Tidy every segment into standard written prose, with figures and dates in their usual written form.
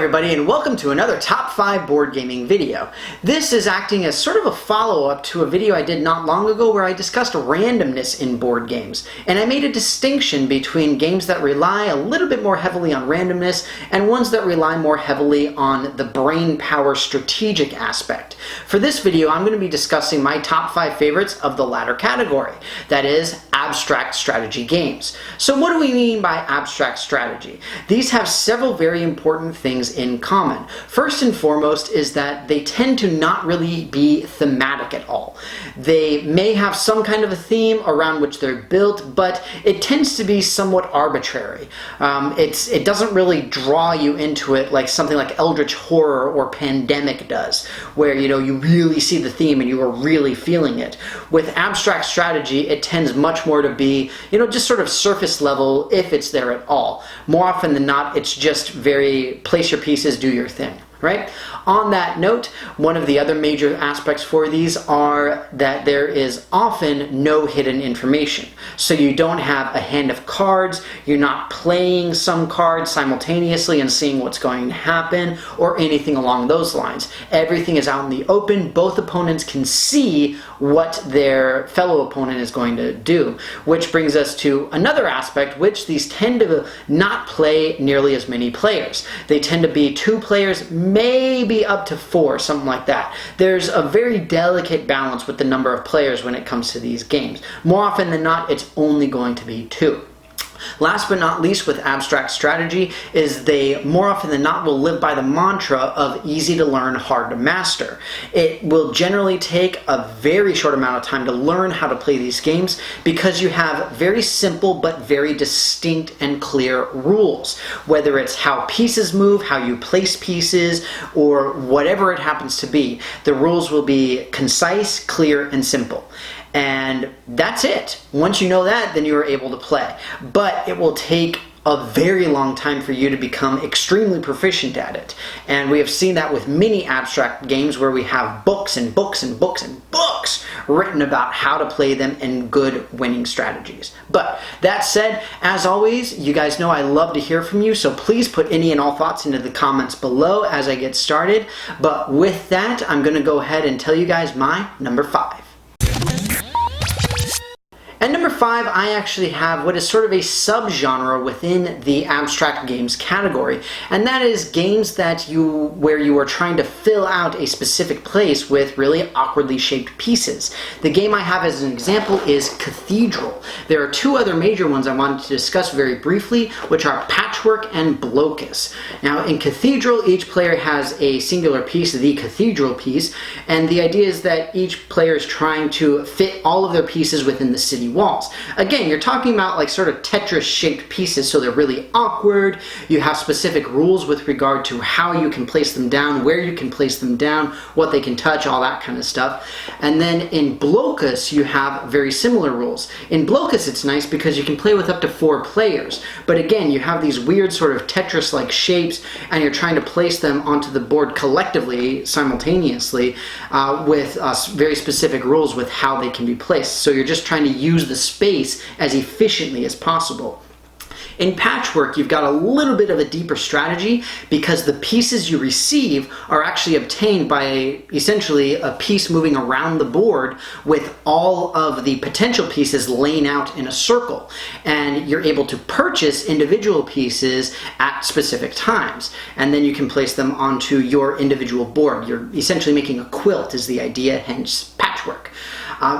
everybody, and welcome to another Top 5 board gaming video. This is acting as sort of a follow-up to a video I did not long ago where I discussed randomness in board games. And I made a distinction between games that rely a little bit more heavily on randomness and ones that rely more heavily on the brain power strategic aspect. For this video, I'm going to be discussing my top 5 favorites of the latter category, that is, abstract strategy games. So what do we mean by abstract strategy? These have several very important things in common. First and foremost is that they tend to not really be thematic at all. They may have some kind of a theme around which they're built, but it tends to be somewhat arbitrary. It doesn't really draw you into it like something like Eldritch Horror or Pandemic does, where you really see the theme and you are really feeling it. With abstract strategy, it tends much more to be just sort of surface level, if it's there at all. More often than not, it's just very place your pieces, do your thing, right? On that note, one of the other major aspects for these are that there is often no hidden information. So you don't have a hand of cards, you're not playing some cards simultaneously and seeing what's going to happen or anything along those lines. Everything is out in the open. Both opponents can see what their fellow opponent is going to do, which brings us to another aspect, which these tend to not play nearly as many players. They tend to be 2 players, maybe up to 4, something like that. There's a very delicate balance with the number of players when it comes to these games. More often than not, it's only going to be 2. Last but not least with abstract strategy is they more often than not will live by the mantra of easy to learn, hard to master. It will generally take a very short amount of time to learn how to play these games because you have very simple but very distinct and clear rules. Whether it's how pieces move, how you place pieces, or whatever it happens to be, the rules will be concise, clear, and simple. And that's it. Once you know that, then you are able to play. But it will take a very long time for you to become extremely proficient at it. And we have seen that with many abstract games where we have books and books and books and books written about how to play them and good winning strategies. But that said, as always, you guys know I love to hear from you, so please put any and all thoughts into the comments below as I get started. But with that, I'm going to go ahead and tell you guys my number 5. At number 5, I actually have what is sort of a subgenre within the abstract games category, and that is games where you are trying to fill out a specific place with really awkwardly shaped pieces. The game I have as an example is Cathedral. There are 2 other major ones I wanted to discuss very briefly, which are Patchwork and Blocus. Now, in Cathedral, each player has a singular piece, the cathedral piece, and the idea is that each player is trying to fit all of their pieces within the city walls. Again, you're talking about like sort of Tetris-shaped pieces, so they're really awkward. You have specific rules with regard to how you can place them down, where you can place them down, what they can touch, all that kind of stuff. And then in Blocus, you have very similar rules. In Blocus, it's nice because you can play with up to 4 players. But again, you have these weird sort of Tetris-like shapes, and you're trying to place them onto the board collectively, simultaneously, with very specific rules with how they can be placed. So you're just trying to use the space as efficiently as possible. In Patchwork, you've got a little bit of a deeper strategy because the pieces you receive are actually obtained by essentially a piece moving around the board with all of the potential pieces laying out in a circle. And you're able to purchase individual pieces at specific times. And then you can place them onto your individual board. You're essentially making a quilt is the idea, hence Patchwork.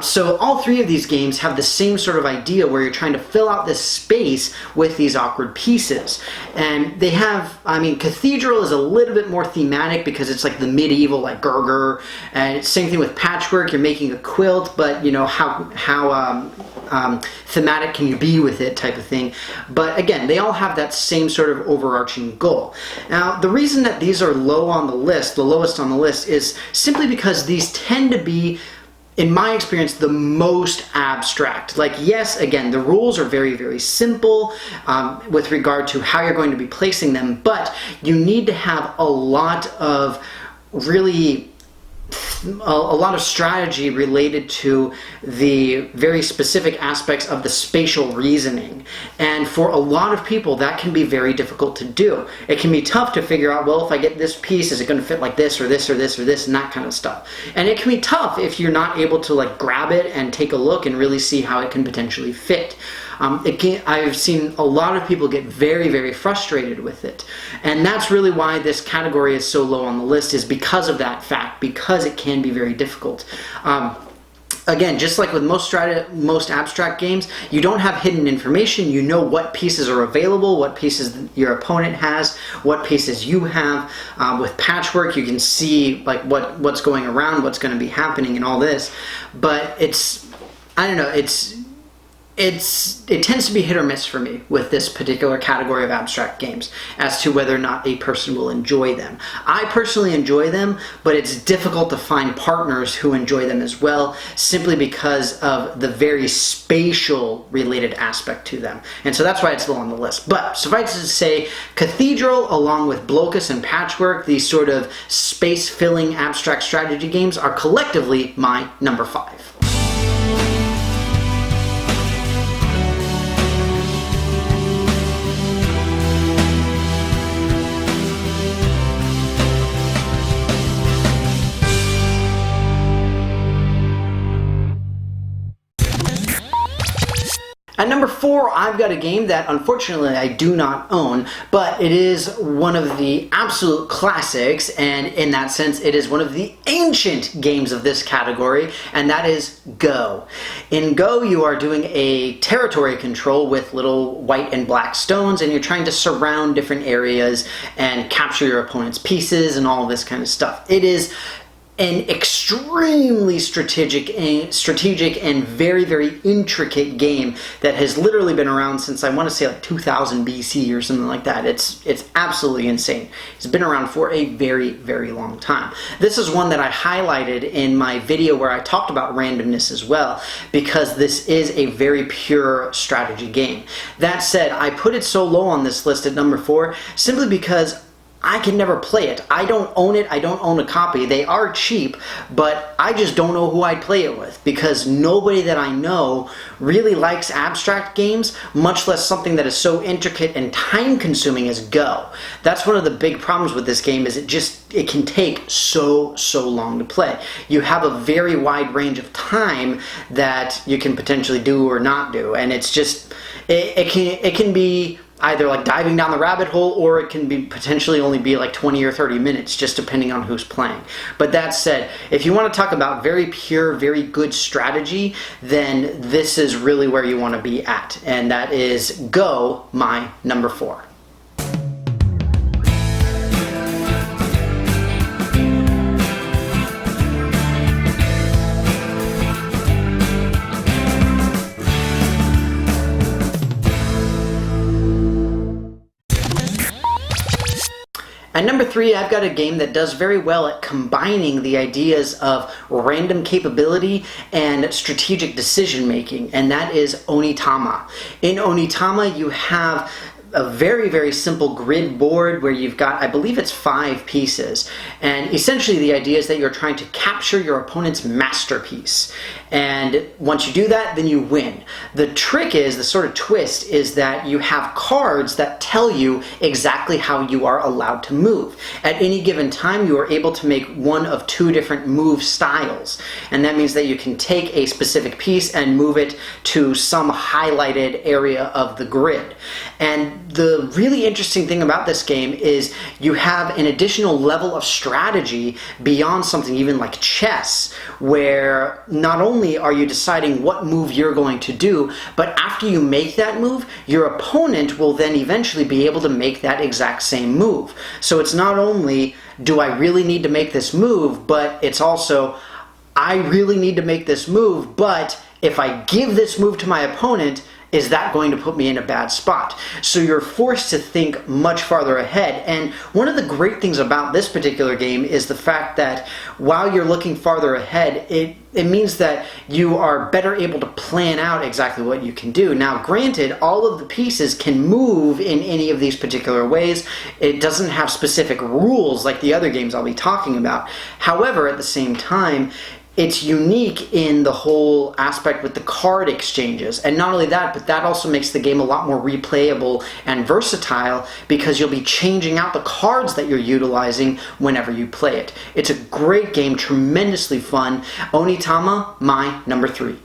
So all 3 of these games have the same sort of idea where you're trying to fill out this space with these awkward pieces. And they have, Cathedral is a little bit more thematic because it's like the medieval, like Gerger. And same thing with Patchwork, you're making a quilt, but how thematic can you be with it type of thing. But again, they all have that same sort of overarching goal. Now, the reason that these are low on the list, the lowest on the list, is simply because these tend to be, in my experience, the most abstract. Like, yes, again, the rules are very, very simple with regard to how you're going to be placing them, but you need to have a lot of really a lot of strategy related to the very specific aspects of the spatial reasoning. And for a lot of people, that can be very difficult to do. It can be tough to figure out, well, if I get this piece, is it going to fit like this or this or this or this, and that kind of stuff. And it can be tough if you're not able to like grab it and take a look and really see how it can potentially fit. I've seen a lot of people get very, very frustrated with it. And that's really why this category is so low on the list, is because of that fact, because it can be very difficult. Again, just like with most abstract games, you don't have hidden information. You know what pieces are available, what pieces your opponent has, what pieces you have. With patchwork, you can see like what's going around, what's going to be happening, and all this. But I don't know, it tends to be hit or miss for me with this particular category of abstract games as to whether or not a person will enjoy them. I personally enjoy them, but it's difficult to find partners who enjoy them as well, simply because of the very spatial related aspect to them. And so that's why it's low on the list. But suffice it to say, Cathedral, along with Blocus and Patchwork, these sort of space-filling abstract strategy games, are collectively my number 5. At number 4, I've got a game that unfortunately I do not own, but it is one of the absolute classics, and in that sense it is one of the ancient games of this category, and that is Go. In Go, you are doing a territory control with little white and black stones, and you're trying to surround different areas and capture your opponent's pieces and all this kind of stuff. It is an extremely strategic and very, very intricate game that has literally been around since, I want to say, like 2000 BC or something like that. It's absolutely insane. It's been around for a very, very long time. This is one that I highlighted in my video where I talked about randomness as well, because this is a very pure strategy game. That said, I put it so low on this list at number 4 simply because I can never play it. I don't own it. I don't own a copy. They are cheap, but I just don't know who I'd play it with, because nobody that I know really likes abstract games, much less something that is so intricate and time-consuming as Go. That's one of the big problems with this game, is it can take so long to play. You have a very wide range of time that you can potentially do or not do, and it's just, it can be either like diving down the rabbit hole, or it can be potentially only be like 20 or 30 minutes, just depending on who's playing. But that said, if you want to talk about very pure, very good strategy, then this is really where you want to be at. And that is Go, my number 4. At number 3, I've got a game that does very well at combining the ideas of random capability and strategic decision making, and that is Tama. In Tama, you have a very, very simple grid board where you've got, I believe it's 5 pieces. And essentially the idea is that you're trying to capture your opponent's masterpiece. And once you do that, then you win. The trick is, the sort of twist is that you have cards that tell you exactly how you are allowed to move. At any given time, you are able to make one of 2 different move styles. And that means that you can take a specific piece and move it to some highlighted area of the grid. And the really interesting thing about this game is you have an additional level of strategy beyond something even like chess, where not only are you deciding what move you're going to do, but after you make that move, your opponent will then eventually be able to make that exact same move. So it's not only, do I really need to make this move, but it's also, I really need to make this move, but if I give this move to my opponent, is that going to put me in a bad spot? So you're forced to think much farther ahead. And one of the great things about this particular game is the fact that while you're looking farther ahead, it means that you are better able to plan out exactly what you can do. Now, granted, all of the pieces can move in any of these particular ways. It doesn't have specific rules like the other games I'll be talking about. However, at the same time, it's unique in the whole aspect with the card exchanges. And not only that, but that also makes the game a lot more replayable and versatile because you'll be changing out the cards that you're utilizing whenever you play it. It's a great game, tremendously fun. Tama, my number 3.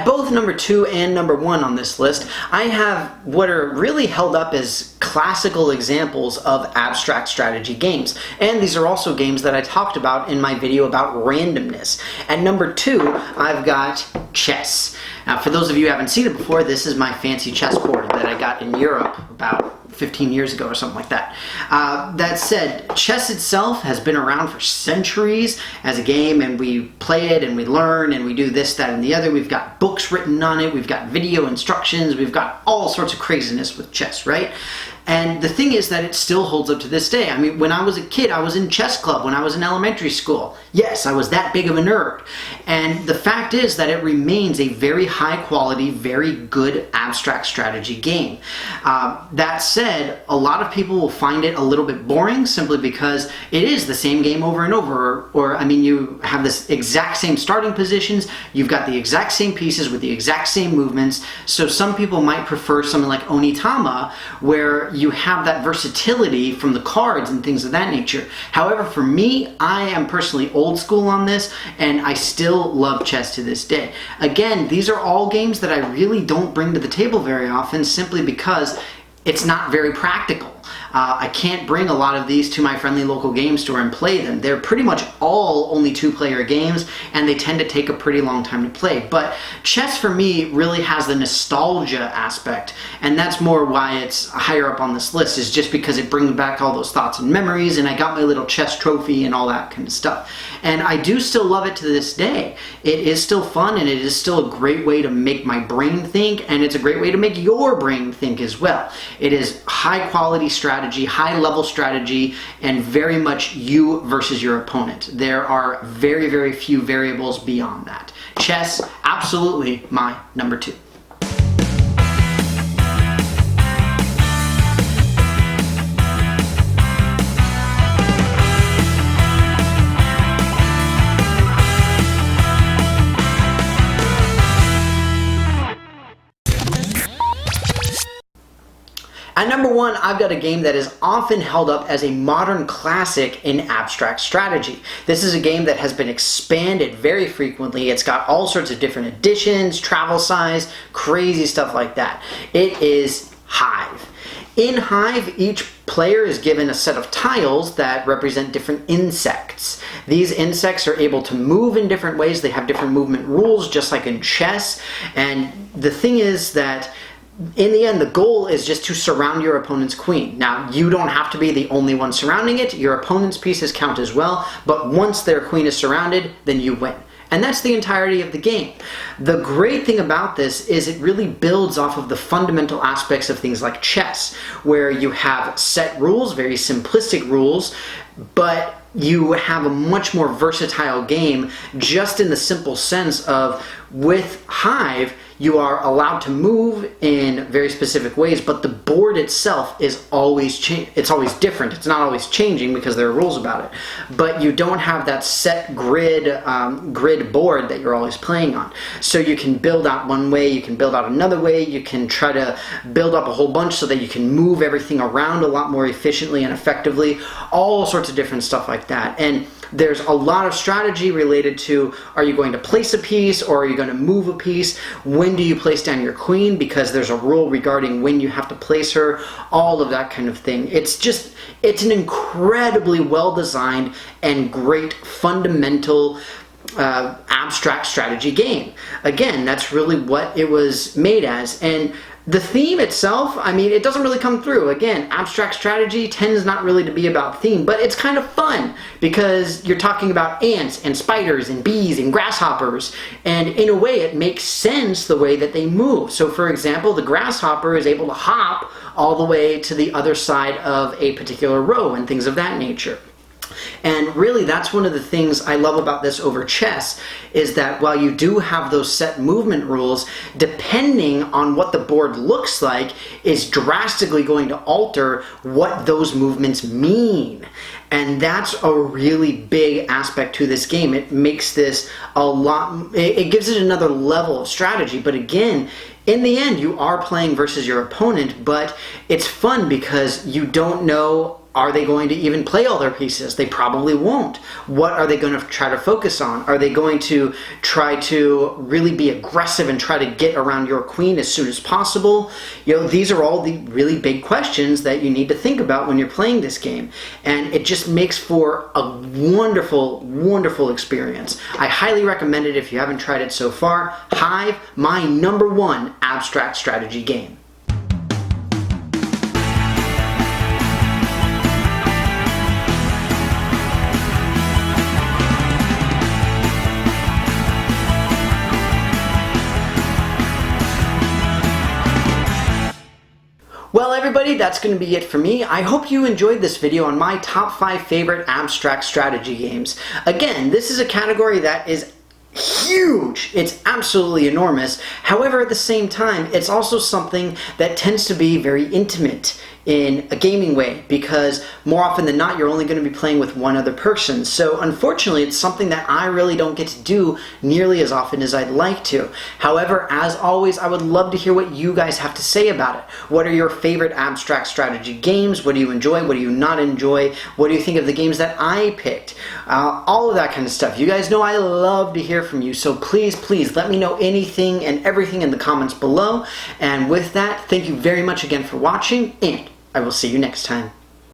Both number 2 and number 1 on this list, I have what are really held up as classical examples of abstract strategy games. And these are also games that I talked about in my video about randomness. At number 2, I've got chess. Now, for those of you who haven't seen it before, this is my fancy chessboard that I got in Europe about 15 years ago or something like that. That said, chess itself has been around for centuries as a game, and we play it and we learn and we do this, that, and the other. We've got books written on it, we've got video instructions, we've got all sorts of craziness with chess, right? And the thing is that it still holds up to this day. I mean, when I was a kid, I was in chess club when I was in elementary school. Yes, I was that big of a nerd. And the fact is that it remains a very high quality, very good abstract strategy game. That said, a lot of people will find it a little bit boring simply because it is the same game over and over. Or I mean, you have this exact same starting positions, you've got the exact same pieces with the exact same movements. So some people might prefer something like Tama, where you have that versatility from the cards and things of that nature. However, for me, I am personally old school on this, and I still love chess to this day. Again, these are all games that I really don't bring to the table very often simply because it's not very practical. I can't bring a lot of these to my friendly local game store and play them. They're pretty much all only 2-player games, and they tend to take a pretty long time to play. But chess for me really has the nostalgia aspect, and that's more why it's higher up on this list, is just because it brings back all those thoughts and memories, and I got my little chess trophy and all that kind of stuff. And I do still love it to this day. It is still fun, and it is still a great way to make my brain think, and it's a great way to make your brain think as well. It is high quality strategy, high level strategy, and very much you versus your opponent. There are very, very few variables beyond that. Chess, absolutely my number 2. At number 1, I've got a game that is often held up as a modern classic in abstract strategy. This is a game that has been expanded very frequently. It's got all sorts of different editions, travel size, crazy stuff like that. It is Hive. In Hive, each player is given a set of tiles that represent different insects. These insects are able to move in different ways. They have different movement rules, just like in chess. And the thing is that in the end, the goal is just to surround your opponent's queen. Now, you don't have to be the only one surrounding it. Your opponent's pieces count as well, but once their queen is surrounded, then you win. And that's the entirety of the game. The great thing about this is it really builds off of the fundamental aspects of things like chess, where you have set rules, very simplistic rules, but you have a much more versatile game just in the simple sense of with Hive, you are allowed to move in very specific ways, but the board itself is always it's always different. It's not always changing because there are rules about it. But you don't have that set grid board that you're always playing on. So you can build out one way, you can build out another way, you can try to build up a whole bunch so that you can move everything around a lot more efficiently and effectively, all sorts of different stuff like that. And There's a lot of strategy related to, are you going to place a piece or are you going to move a piece? When do you place down your queen? Because there's a rule regarding when you have to place her, all of that kind of thing. It's an incredibly well-designed and great fundamental abstract strategy game. Again, that's really what it was made as. And the theme itself, I mean, it doesn't really come through. Again, abstract strategy tends not really to be about theme, but it's kind of fun because you're talking about ants and spiders and bees and grasshoppers, and in a way it makes sense the way that they move. So for example, the grasshopper is able to hop all the way to the other side of a particular row and things of that nature. And really, that's one of the things I love about this over chess, is that while you do have those set movement rules, depending on what the board looks like is drastically going to alter what those movements mean. And that's a really big aspect to this game. It makes this a lot, it gives it another level of strategy. But again, in the end, you are playing versus your opponent, but it's fun because you don't know, are they going to even play all their pieces? They probably won't. What are they going to try to focus on? Are they going to try to really be aggressive and try to get around your queen as soon as possible? You know, these are all the really big questions that you need to think about when you're playing this game. And it just makes for a wonderful, wonderful experience. I highly recommend it if you haven't tried it so far. Hive, my #1 abstract strategy game. Well, everybody, that's going to be it for me. I hope you enjoyed this video on my top 5 favorite abstract strategy games. Again, this is a category that is huge. It's absolutely enormous. However, at the same time, it's also something that tends to be very intimate in a gaming way, because more often than not, you're only going to be playing with one other person. So unfortunately, it's something that I really don't get to do nearly as often as I'd like to. However, as always, I would love to hear what you guys have to say about it. What are your favorite abstract strategy games? What do you enjoy? What do you not enjoy? What do you think of the games that I picked? All of that kind of stuff. You guys know I love to hear from you, so please, please let me know anything and everything in the comments below. And with that, thank you very much again for watching, and I will see you next time.